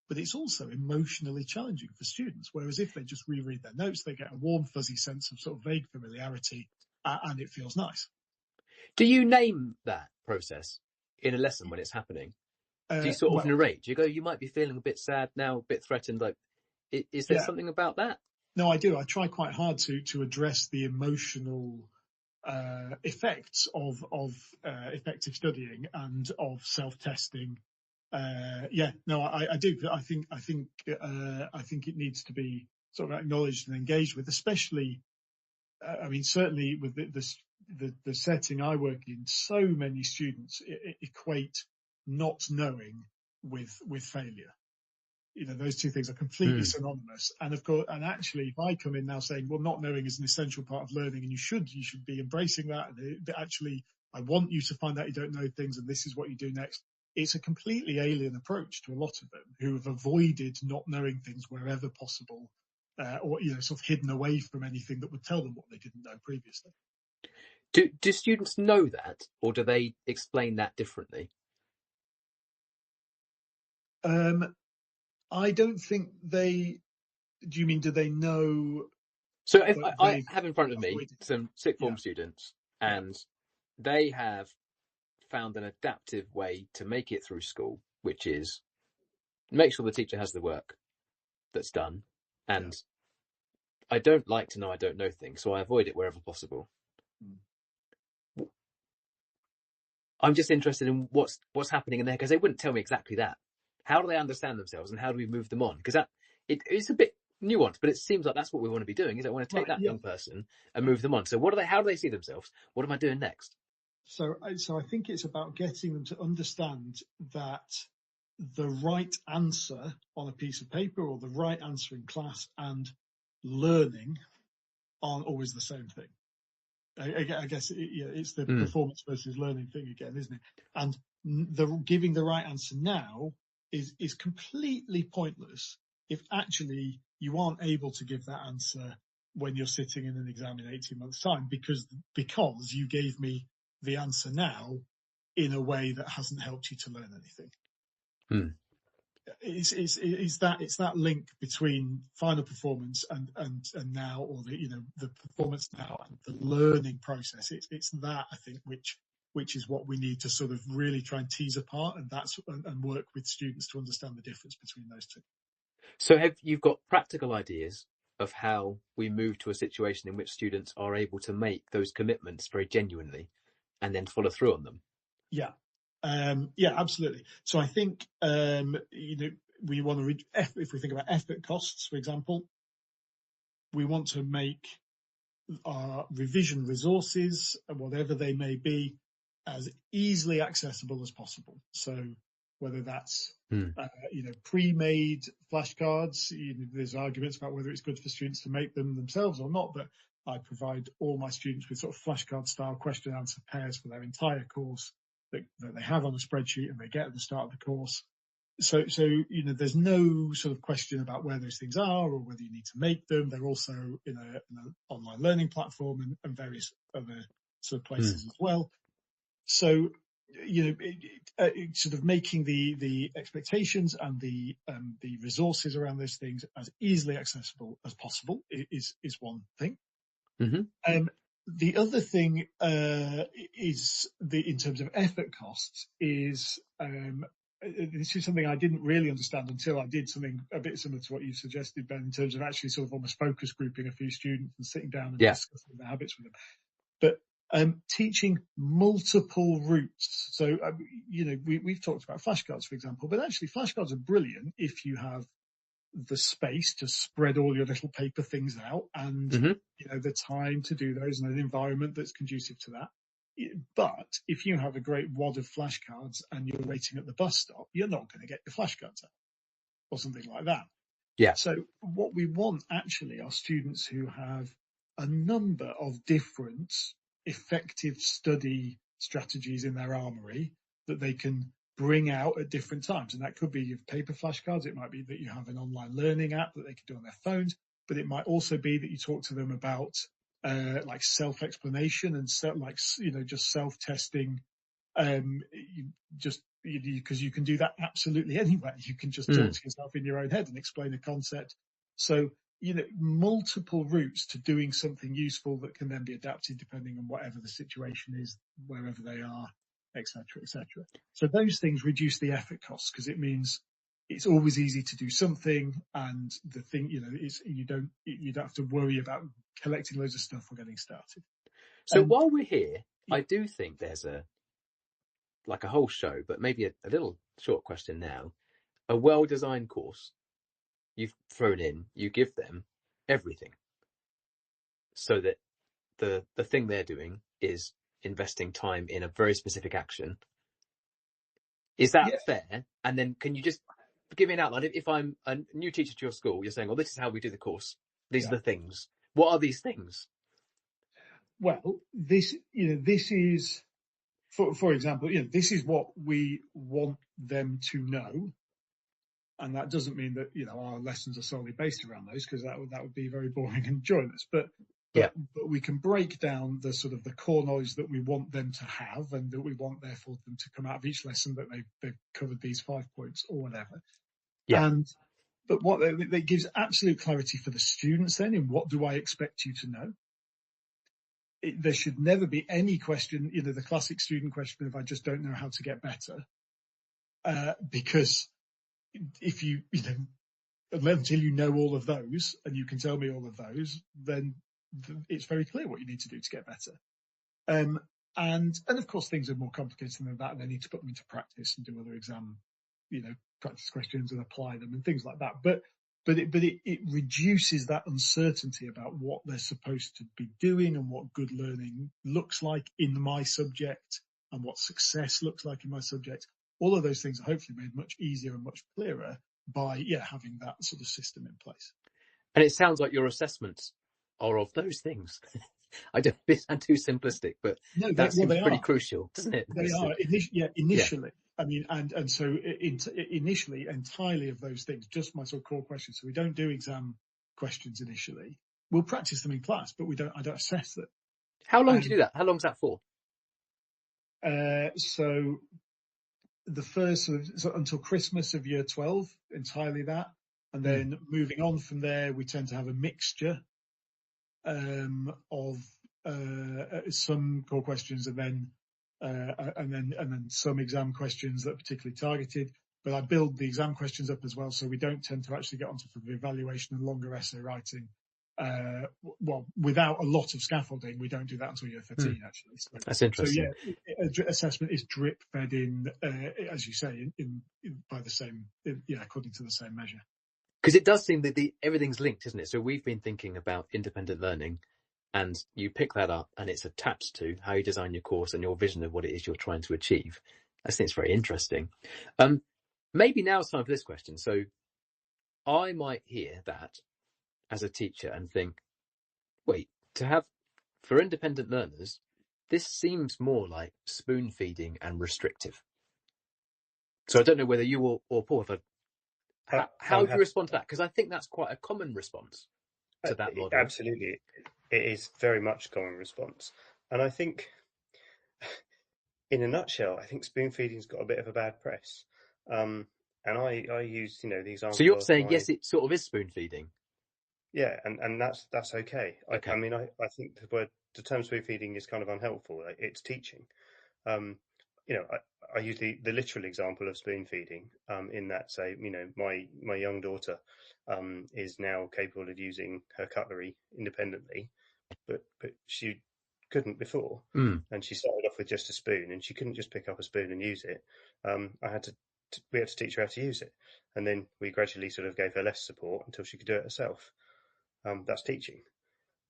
But it's also emotionally challenging for students. Whereas if they just reread their notes, they get a warm, fuzzy sense of sort of vague familiarity, and it feels nice. Do you name that process in a lesson when it's happening? Do you sort of narrate? Do you go, you might be feeling a bit sad now, a bit threatened? Like, is there something about that? No, I do. I try quite hard to address the emotional effects of effective studying and of self-testing. I do. I think it needs to be sort of acknowledged and engaged with, especially. Certainly with the setting I work in, so many students equate not knowing with failure. Those two things are completely synonymous. And of course, and actually, if I come in now saying, well, not knowing is an essential part of learning, and you should be embracing that. And actually, I want you to find out you don't know things, and this is what you do next. It's a completely alien approach to a lot of them who have avoided not knowing things wherever possible, or sort of hidden away from anything that would tell them what they didn't know previously. Do students know that, or do they explain that differently? I don't think they. Do you mean, do they know? So if I have in front of me some sixth form students, and they have found an adaptive way to make it through school, which is make sure the teacher has the work that's done, and I don't like to know I don't know things, so I avoid it wherever possible. I'm just interested in what's happening in there, because they wouldn't tell me exactly that. How do they understand themselves, and how do we move them on? Because it's a bit nuanced, but it seems like that's what we want to be doing. Is I want to take that young person and move them on. So how do they see themselves? What am I doing next? So I think it's about getting them to understand that the right answer on a piece of paper or the right answer in class and learning aren't always the same thing. I guess it's the performance versus learning thing again, isn't it? And giving the right answer now is completely pointless if actually you aren't able to give that answer when you're sitting in an exam in 18 months' time, because you gave me the answer now in a way that hasn't helped you to learn anything. It's that link between final performance and now, or the performance now and the learning process. It's that, I think, which is what we need to sort of really try and tease apart, and work with students to understand the difference between those two. So you've got practical ideas of how we move to a situation in which students are able to make those commitments very genuinely and then follow through on them? Yeah. Absolutely. So I think, we want to if we think about effort costs, for example, we want to make our revision resources, whatever they may be, as easily accessible as possible. So whether that's pre-made flashcards, there's arguments about whether it's good for students to make them themselves or not, but I provide all my students with sort of flashcard style question answer pairs for their entire course that they have on a spreadsheet and they get at the start of the course. So there's no sort of question about where those things are or whether you need to make them. They're also in an online learning platform and various other sort of places as well. So, sort of making the expectations and the resources around those things as easily accessible as possible is one thing. Mm-hmm. The other thing is in terms of effort costs is this is something I didn't really understand until I did something a bit similar to what you suggested, Ben, in terms of actually sort of almost focus grouping a few students and sitting down and discussing their habits with them. But teaching multiple routes. So, we've talked about flashcards, for example, but actually flashcards are brilliant if you have the space to spread all your little paper things out and, the time to do those and an environment that's conducive to that. But if you have a great wad of flashcards and you're waiting at the bus stop, you're not going to get your flashcards out or something like that. Yeah. So what we want actually are students who have a number of different effective study strategies in their armory that they can bring out at different times. And that could be paper flashcards. It might be that you have an online learning app that they can do on their phones, but it might also be that you talk to them about like self-explanation and just self-testing. Because you can do that absolutely anywhere. You can just talk to yourself in your own head and explain a concept. So, multiple routes to doing something useful that can then be adapted depending on whatever the situation is, wherever they are, etc., etc. So those things reduce the effort costs because it means it's always easy to do something, and the thing, is you don't have to worry about collecting loads of stuff or getting started. So while we're here, I do think there's a whole show, but maybe a little short question now. A well-designed course you've thrown in, you give them everything so that the thing they're doing is investing time in a very specific action. Is that fair? And then can you just give me an outline? If I'm a new teacher to your school, you're saying, well, this is how we do the course. These are the things. What are these things? Well, this is, for example, this is what we want them to know. And that doesn't mean that, our lessons are solely based around those, because that would be very boring and joyless. But we can break down the sort of the core knowledge that we want them to have and that we want, therefore, them to come out of each lesson that they've covered these 5 points or whatever. Yeah. But what that gives absolute clarity for the students then in what do I expect you to know? There should never be any question, the classic student question of I just don't know how to get better. Because if until you know all of those and you can tell me all of those, then it's very clear what you need to do to get better. And of course things are more complicated than that, and they need to put them into practice and do other exam, practice questions and apply them and things like that. But it reduces that uncertainty about what they're supposed to be doing and what good learning looks like in my subject and what success looks like in my subject. All of those things are hopefully made much easier and much clearer by having that sort of system in place. And it sounds like your assessments are of those things. I don't sound too simplistic, but that seems pretty crucial, doesn't it? They are initially. I mean, and so initially, entirely of those things, just my sort of core questions. So we don't do exam questions initially. We'll practice them in class, but I don't assess them. How long do you do that? How long is that for? So the first until Christmas of year 12, entirely that. And then moving on from there, we tend to have a mixture of some core questions and then some exam questions that are particularly targeted. But I build the exam questions up as well, so we don't tend to actually get onto the evaluation and longer essay writing. Well, without a lot of scaffolding, we don't do that until year 13, actually. So, that's interesting. So yeah, assessment is drip fed in, as you say, by the same, according to the same measure. Because it does seem that everything's linked, isn't it? So we've been thinking about independent learning, and you pick that up, and it's attached to how you design your course and your vision of what it is you're trying to achieve. I think it's very interesting. Maybe now it's time for this question. So I might hear that as a teacher and think, wait, for independent learners, this seems more like spoon feeding and restrictive. So I don't know whether you or Paul, how do you respond to that? Because I think that's quite a common response to that model. Absolutely. It is very much a common response. And I think, in a nutshell, I think spoon feeding's got a bit of a bad press. And I use, the example. So you're saying, yes, it sort of is spoon feeding. Yeah, and that's okay. Okay. I think the term spoon feeding is kind of unhelpful. It's teaching. I use the literal example of spoon feeding in that, say, my young daughter is now capable of using her cutlery independently, but she couldn't before, and she started off with just a spoon, and she couldn't just pick up a spoon and use it. We had to teach her how to use it, and then we gradually sort of gave her less support until she could do it herself. That's teaching.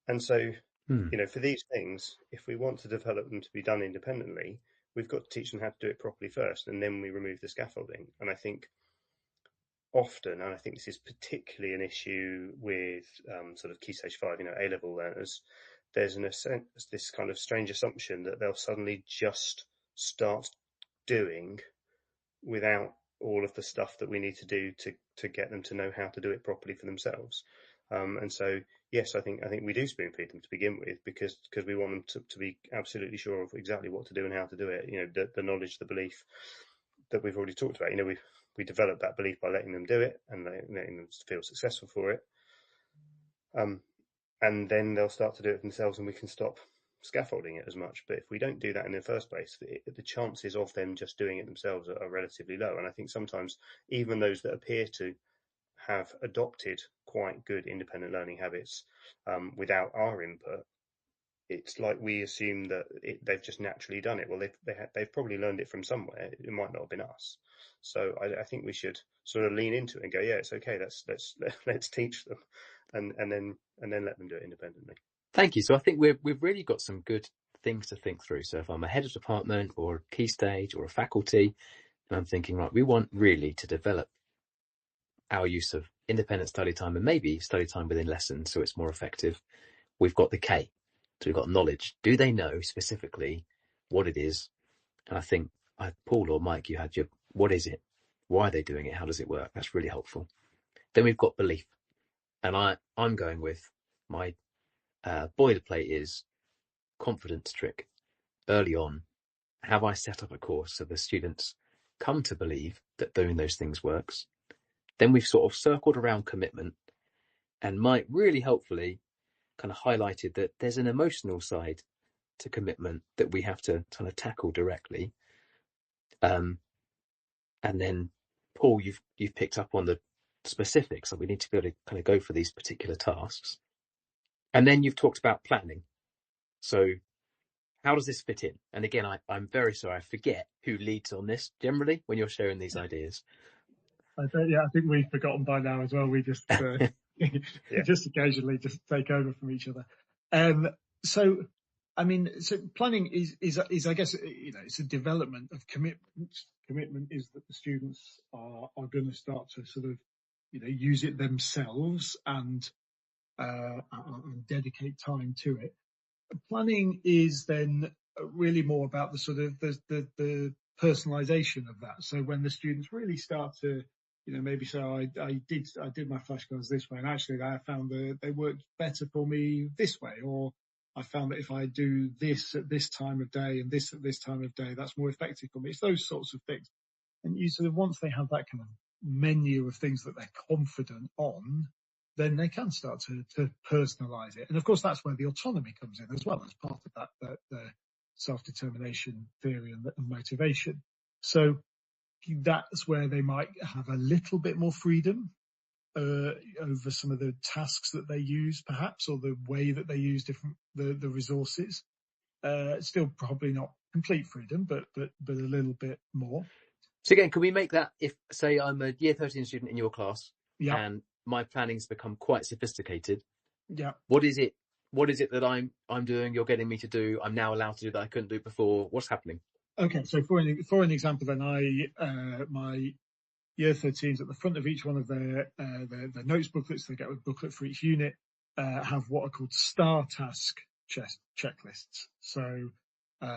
And so, for these things, if we want to develop them to be done independently, we've got to teach them how to do it properly first, and then we remove the scaffolding. And I think often, and I think this is particularly an issue with sort of Key Stage 5, A-level learners, there's this kind of strange assumption that they'll suddenly just start doing without all of the stuff that we need to do to get them to know how to do it properly for themselves. And so, yes, I think we do spoon feed them to begin with because we want them to be absolutely sure of exactly what to do and how to do it. The knowledge, the belief that we've already talked about. We develop that belief by letting them do it and letting them feel successful for it. And then they'll start to do it themselves, and we can stop scaffolding it as much. But if we don't do that in the first place, the chances of them just doing it themselves are relatively low. And I think sometimes even those that appear to have adopted quite good independent learning habits without our input, it's like we assume that they've just naturally done it. Well, they've probably learned it from somewhere. It might not have been us. So I think we should sort of lean into it and go, yeah, it's okay. Let's teach them, and then let them do it independently. Thank you. So I think we've really got some good things to think through. So if I'm a head of department or a key stage or a faculty, and I'm thinking, right, we want really to develop our use of independent study time and maybe study time within lessons so it's more effective. We've got the K. So we've got knowledge. Do they know specifically what it is? And I think, Paul or Mike, you had what is it? Why are they doing it? How does it work? That's really helpful. Then we've got belief. And I'm going with my boilerplate is confidence trick. Early on, have I set up a course so the students come to believe that doing those things works? Then we've sort of circled around commitment, and Mike really helpfully kind of highlighted that there's an emotional side to commitment that we have to kind of tackle directly. And then Paul, you've picked up on the specifics that we need to be able to kind of go for these particular tasks. And then you've talked about planning. So how does this fit in? And again, I'm very sorry, I forget who leads on this generally when you're sharing these ideas. I think we've forgotten by now as well. We just just occasionally just take over from each other. So planning is I guess it's a development of commitment. Commitment is that the students are going to start to sort of use it themselves and dedicate time to it. Planning is then really more about the sort of the personalization of that. So when the students really start to maybe say, I did my flashcards this way, and actually I found they worked better for me this way, or I found that if I do this at this time of day and this at this time of day, that's more effective for me. It's those sorts of things. And you sort of, once they have that kind of menu of things that they're confident on, then they can start to personalize it. And of course, that's where the autonomy comes in as well, as part of that self-determination theory and motivation. So that's where they might have a little bit more freedom over some of the tasks that they use, perhaps, or the way that they use the resources. Still probably not complete freedom, but a little bit more. So again, can we make that, if, say, I'm a year 13 student in your class, Yeah. and my planning's become quite sophisticated, Yeah. what is it that I'm doing, you're getting me to do, I'm now allowed to do that I couldn't do before? What's happening? Okay, so for an example, then my year 13s at the front of each one of their notes booklets, they get a booklet for each unit, have what are called STAR task checklists. So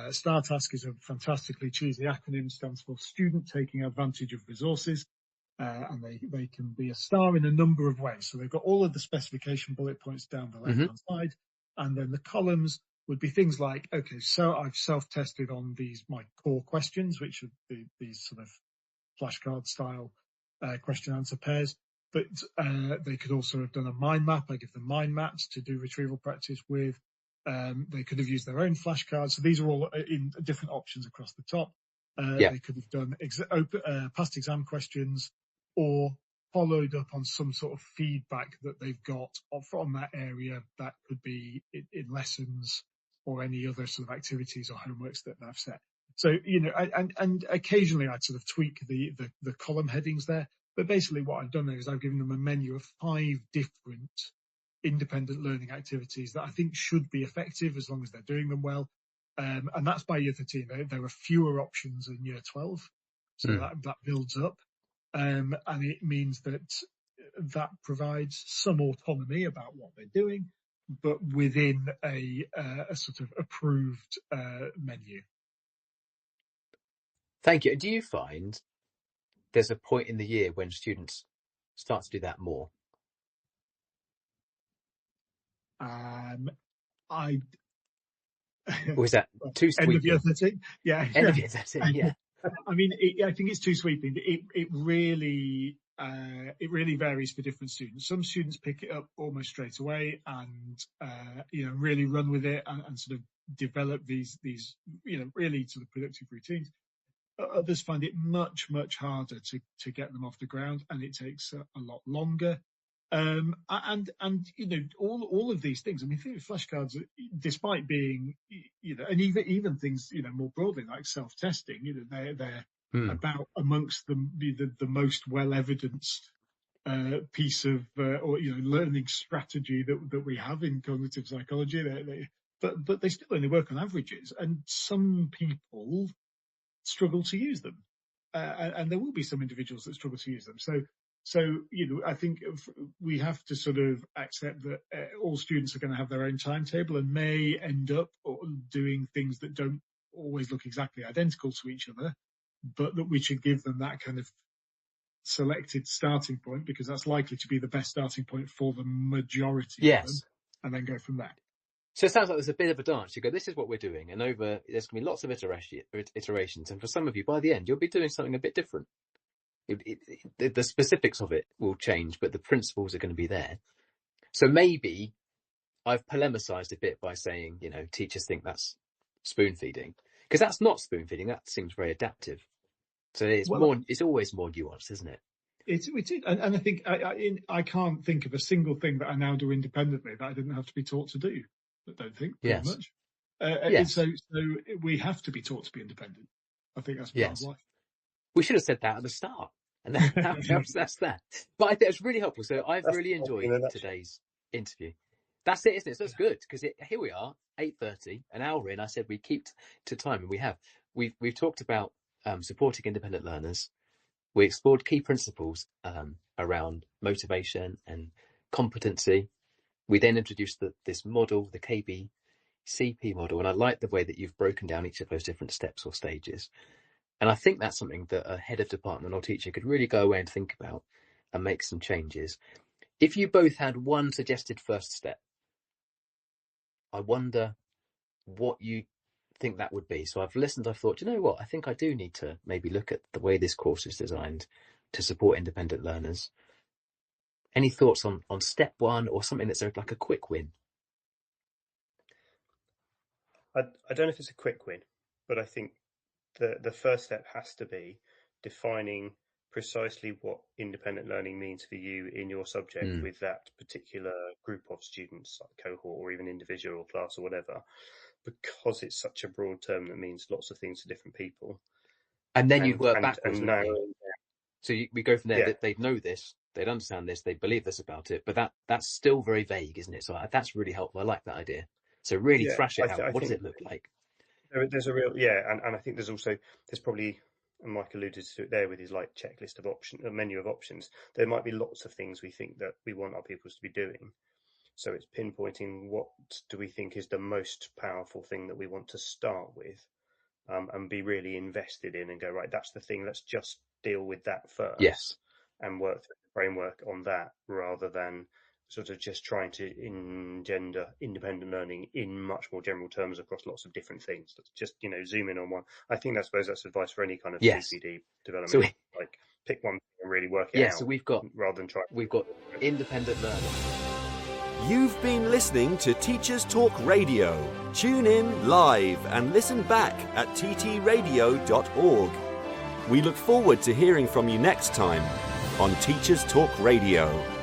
STAR task is a fantastically cheesy acronym, stands for Student Taking Advantage of Resources, and they can be a star in a number of ways. So they've got all of the specification bullet points down the left-hand side, and then the columns would be things like, okay, so I've self-tested on my core questions, which are these sort of flashcard style question answer pairs. But they could also have done a mind map. I give them mind maps to do retrieval practice with. They could have used their own flashcards. So these are all in different options across the top. They could have done past exam questions, or followed up on some sort of feedback that they've got from that area. That could be in lessons or any other sort of activities or homeworks that they've set. So, and occasionally I'd sort of tweak the column headings there. But basically what I've done there is I've given them a menu of 5 different independent learning activities that I think should be effective as long as they're doing them well. And that's by year 13. There are fewer options in year 12. So that builds up. And it means that provides some autonomy about what they're doing, but within a sort of approved menu. Thank you. Do you find there's a point in the year when students start to do that more? Or is that too sweeping? End of year 13? Yeah. End of year 13, yeah. I mean, I think it's too sweeping. It really varies for different students. Some students pick it up almost straight away and really run with it and sort of develop these really sort of productive routines. Others find it much harder to get them off the ground, and it takes a lot longer. And all of these things. I mean, I think flashcards, despite being and even things more broadly like self-testing, they're about amongst the most well evidenced piece of learning strategy that we have in cognitive psychology. But they still only work on averages, and some people struggle to use them, and there will be some individuals that struggle to use them. So I think we have to sort of accept that all students are going to have their own timetable and may end up doing things that don't always look exactly identical to each other, but that we should give them that kind of selected starting point, because that's likely to be the best starting point for the majority of them, and then go from there. So it sounds like there's a bit of a dance. You go, this is what we're doing, and there's going to be lots of iterations, and for some of you, by the end, you'll be doing something a bit different. The specifics of it will change, but the principles are going to be there. So maybe I've polemicized a bit by saying, teachers think that's spoon feeding, because that's not spoon feeding. That seems very adaptive. So it's always more nuanced, isn't it? It is, and I think I can't think of a single thing that I now do independently that I didn't have to be taught to do. I don't think very much. So we have to be taught to be independent. I think that's part of life. We should have said that at the start, and that's that. But I think it's really helpful. So I've really enjoyed today's interview. That's it, isn't it? So that's good, because here we are, 8:30, an hour in. I said we keep to time, and we have. We've talked about supporting independent learners. We explored key principles around motivation and competency. We then introduced this model, the KBCP model, and I like the way that you've broken down each of those different steps or stages. And I think that's something that a head of department or teacher could really go away and think about and make some changes. If you both had one suggested first step, I wonder what you think that would be? So I've listened, I've thought, you know what, I think I do need to maybe look at the way this course is designed to support independent learners. Any thoughts on step one, or something that's like a quick win? I don't know if it's a quick win, but I think the first step has to be defining precisely what independent learning means for you in your subject with that particular group of students, like cohort or even individual or class or whatever, because it's such a broad term that means lots of things to different people. And then you work backwards. So we go from there. Yeah. That they'd know this, they'd understand this, they believe this about it, but that's still very vague, isn't it? So that's really helpful. I like that idea. So really thrash it out. What does it look like? There's a real, and I think there's probably, and Mike alluded to it there with his like checklist of options, a menu of options. There might be lots of things we think that we want our pupils to be doing. So it's pinpointing what do we think is the most powerful thing that we want to start with, and be really invested in, and go, right, that's the thing. Let's just deal with that first. Yes. And work through the framework on that, rather than sort of just trying to engender independent learning in much more general terms across lots of different things. Let's just, zoom in on one. I think that's advice for any kind of CPD development. So like pick one thing and really work it out. So we've got, rather than we've got independent learning. You've been listening to Teachers Talk Radio. Tune in live and listen back at ttradio.org. We look forward to hearing from you next time on Teachers Talk Radio.